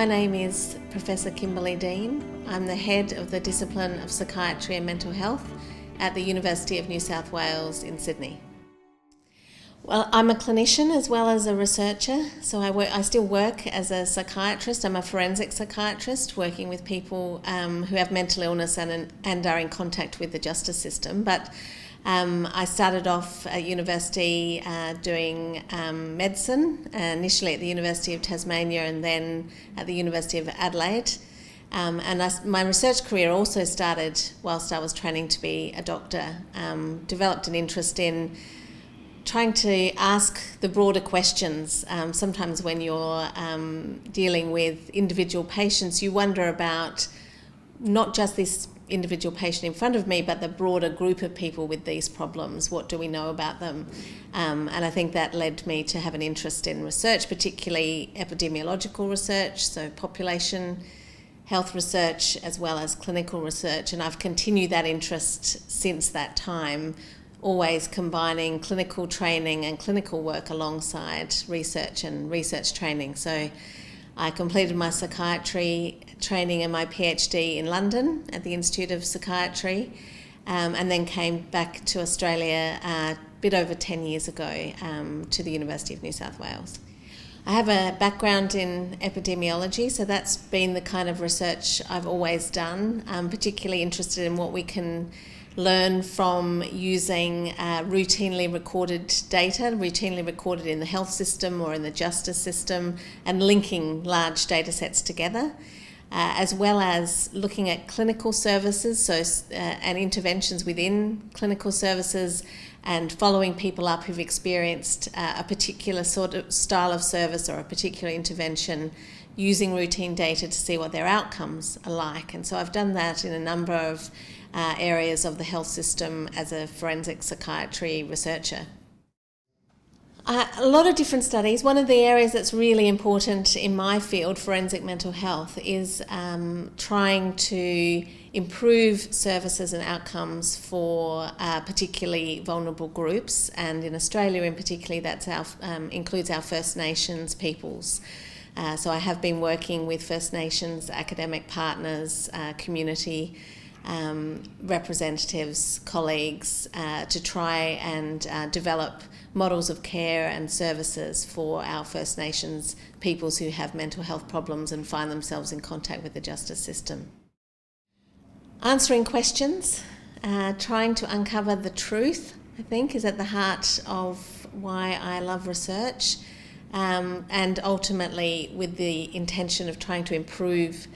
My name is Professor Kimberlie Dean. I'm the head of the discipline of Psychiatry and Mental Health at the University of New South Wales in Sydney. Well, I'm a clinician as well as a researcher, so I still work as a psychiatrist. I'm a forensic psychiatrist working with people who have mental illness and are in contact with the justice system. But I started off at university doing medicine, initially at the University of Tasmania and then at the University of Adelaide. My research career also started whilst I was training to be a doctor. Developed an interest in trying to ask the broader questions. Sometimes when you're dealing with individual patients, you wonder about not just this individual patient in front of me, but the broader group of people with these problems. What do we know about them? And I think that led me to have an interest in research, particularly epidemiological research, so population health research as well as clinical research. And I've continued that interest since that time, always combining clinical training and clinical work alongside research and research training. So I completed my psychiatry training and my PhD in London at the Institute of Psychiatry, and then came back to Australia a bit over 10 years ago to the University of New South Wales. I have a background in epidemiology, so that's been the kind of research I've always done. I'm particularly interested in what we can learn from using routinely recorded data, routinely recorded in the health system or in the justice system, and linking large data sets together, as well as looking at clinical services and interventions within clinical services, and following people up who've experienced a particular sort of style of service or a particular intervention, using routine data to see what their outcomes are like. And so I've done that in a number of areas of the health system as a forensic psychiatry researcher. A lot of different studies. One of the areas that's really important in my field, forensic mental health, is trying to improve services and outcomes for particularly vulnerable groups, and in Australia in particular that includes our First Nations peoples. So I have been working with First Nations academic partners, community representatives, colleagues, to try and develop models of care and services for our First Nations peoples who have mental health problems and find themselves in contact with the justice system. Answering questions, trying to uncover the truth, I think, is at the heart of why I love research, and ultimately with the intention of trying to improve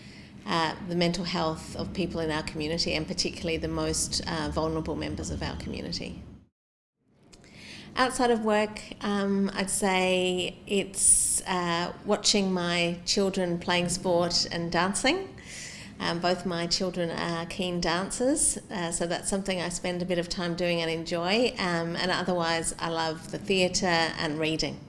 the mental health of people in our community, and particularly the most vulnerable members of our community. Outside of work, I'd say it's watching my children playing sport and dancing. Both my children are keen dancers, so that's something I spend a bit of time doing and enjoy. And otherwise, I love the theatre and reading.